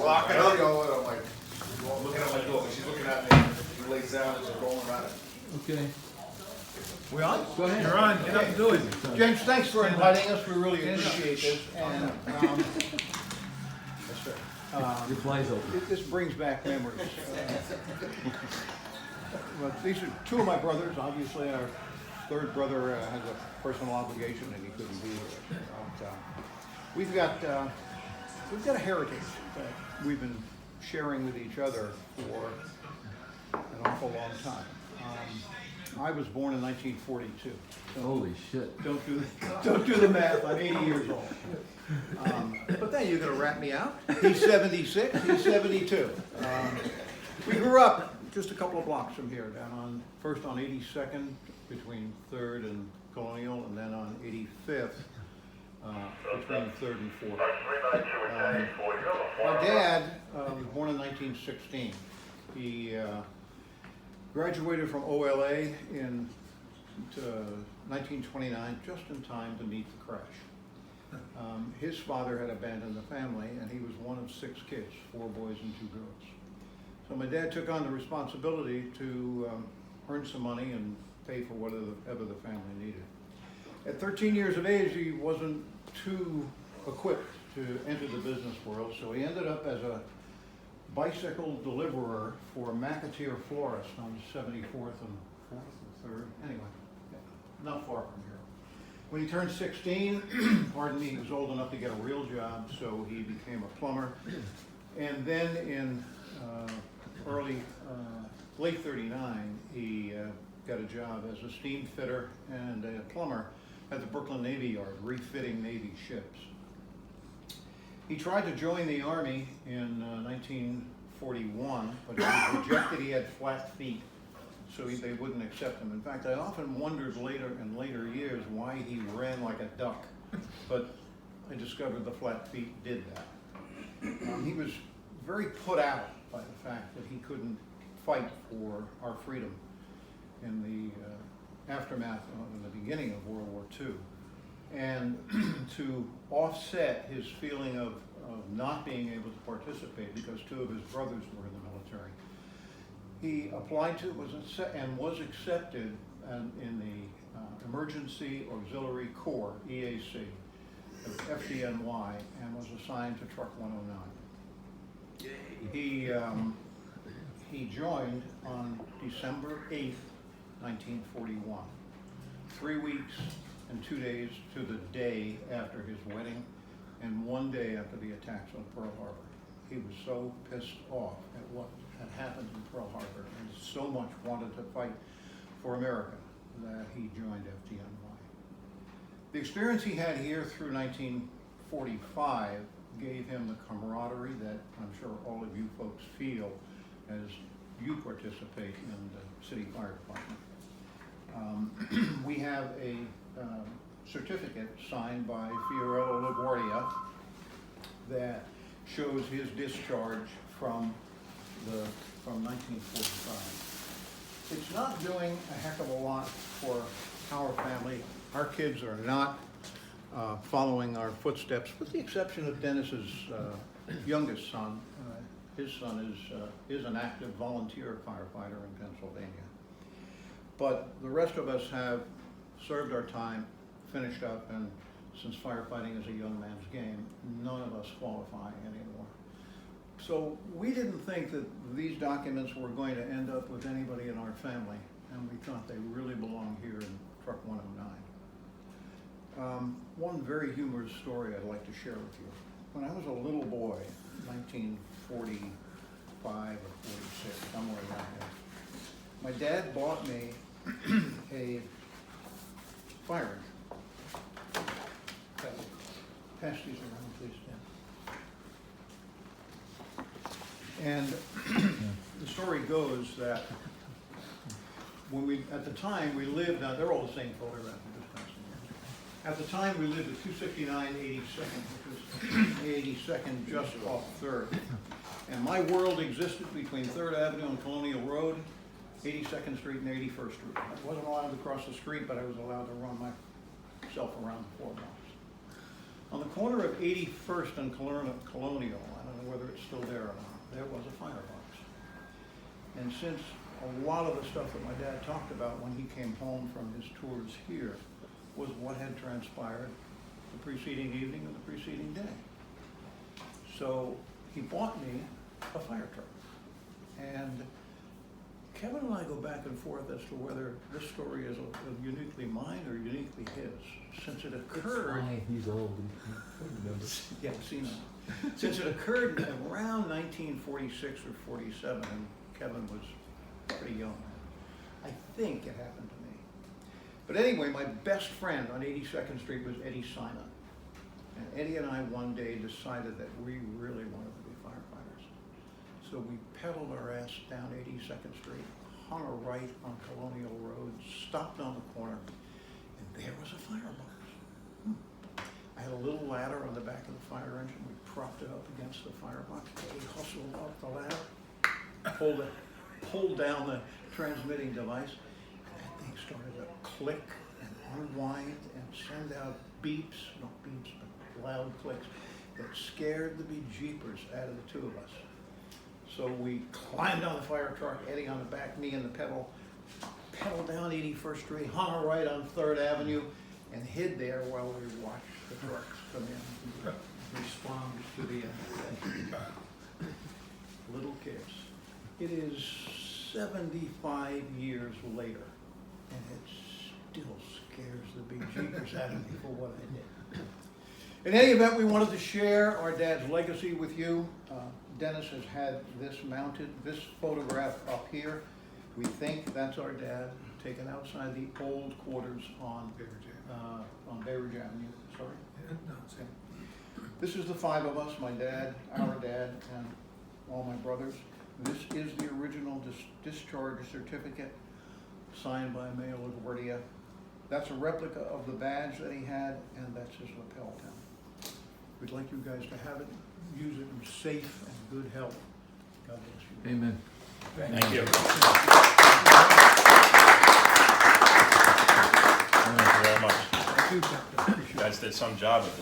locking up. I'm like, looking at my daughter, she's looking at me, she lays down, and she's rolling around. Okay. We on? Go ahead. You're on, get up and do it. James, thanks for inviting us, we really appreciate this, and, Your fly's open. this brings back memories. But these are two of my brothers, obviously our third brother has a personal obligation and he couldn't be here. But, we've got a heritage that we've been sharing with each other for an awful long time. I was born in 1942. So Holy shit. don't do the math, I'm 80 years old. But then you're gonna rat me out? He's 76, he's 72. We grew up just a couple of blocks from here, first on 82nd between 3rd and Colonial, and then on 85th between 3rd and 4th. My dad was born in 1916. He graduated from OLA in 1929, just in time to meet the crash. His father had abandoned the family, and he was one of 6 kids, 4 boys and 2 girls. So my dad took on the responsibility to earn some money and pay for whatever the family needed. At 13 years of age, he wasn't too equipped to enter the business world, so he ended up as a bicycle deliverer for McAteer Florist on 74th and 4th and 3rd, anyway, not far from here. When he turned 16, pardon me, he was old enough to get a real job, so he became a plumber. And then in late 39, he got a job as a steam fitter and a plumber at the Brooklyn Navy Yard, refitting Navy ships. He tried to join the Army in 1941, but he was rejected. He had flat feet, so they wouldn't accept him. In fact, I often wondered in later years why he ran like a duck, but I discovered the flat feet did that. He was very put out by the fact that he couldn't fight for our freedom in the aftermath of the beginning of World War II. And to offset his feeling of not being able to participate because 2 of his brothers were in the military, he applied to and was accepted in the Emergency Auxiliary Corps, EAC, of FDNY, and was assigned to Truck 109. He joined on December 8th, 1941, 3 weeks and 2 days to the day after his wedding and 1 day after the attacks on Pearl Harbor. He was so pissed off at what had happened in Pearl Harbor and so much wanted to fight for America that he joined FDNY. The experience he had here through 1945 gave him the camaraderie that I'm sure all of you folks feel as you participate in the city fire department. We have a certificate signed by Fiorello LaGuardia that shows his discharge from 1945. It's not doing a heck of a lot for our family. Our kids are not following our footsteps, with the exception of Dennis's youngest son. His son is an active volunteer firefighter in Pennsylvania. But the rest of us have served our time, finished up, and since firefighting is a young man's game, none of us qualify anymore. So we didn't think that these documents were going to end up with anybody in our family, and we thought they really belong here in Truck 109. One very humorous story I'd like to share with you. When I was a little boy, 1945 or 46, somewhere around there, my dad bought me a fire engine. Pass these around, please, Dan. And the story goes that at the time we lived, now they're all the same photograph, I'm just passing them. At the time we lived at 269 82nd, which was 82nd just off 3rd. And my world existed between 3rd Avenue and Colonial Road, 82nd Street and 81st Street. I wasn't allowed to cross the street, but I was allowed to run myself around the 4 blocks. On the corner of 81st and Colonial, I don't know whether it's still there there was a firebox. And since a lot of the stuff that my dad talked about when he came home from his tours here was what had transpired the preceding evening and the preceding day. So he bought me a fire truck. And Kevin and I go back and forth as to whether this story is uniquely mine or uniquely his. Since it occurred, He's old. He remember. yeah, I've seen it. Since it occurred around 1946 or 47, and Kevin was pretty young, I think it happened to me. But anyway, my best friend on 82nd Street was Eddie Simon. And Eddie and I one day decided that we really wanted to be firefighters. So we pedaled our ass down 82nd Street, hung a right on Colonial Road, stopped on the corner, and there was a firebox. I had a little ladder on the back of the fire engine. We propped it up against the firebox. Eddie hustled up the ladder, pulled down the transmitting device, and that thing started to click and unwind and send out beeps, not beeps, but loud clicks that scared the bejeepers out of the two of us. So we climbed on the fire truck, Eddie on the back, me in the pedal down 81st Street, hung a right on 3rd Avenue, and hid there while we watched the trucks come in and respond to the little kids. It is 75 years later, and it still scares the bejeepers out of me for what I did. In any event, we wanted to share our dad's legacy with you. Dennis has had this mounted, this photograph up here. We think that's our dad, taken outside the old quarters on Bay Ridge Avenue. Sorry? No, it's him. This is the 5 of us, my dad, our dad, and all my brothers. This is the original discharge certificate signed by Mayor LaGuardia. That's a replica of the badge that he had, and that's his lapel pin. We'd like you guys to have it, use it in safe and good health. God bless you. Amen. Thank you. Thank you very much. Thank you, Captain. You guys did some job with this.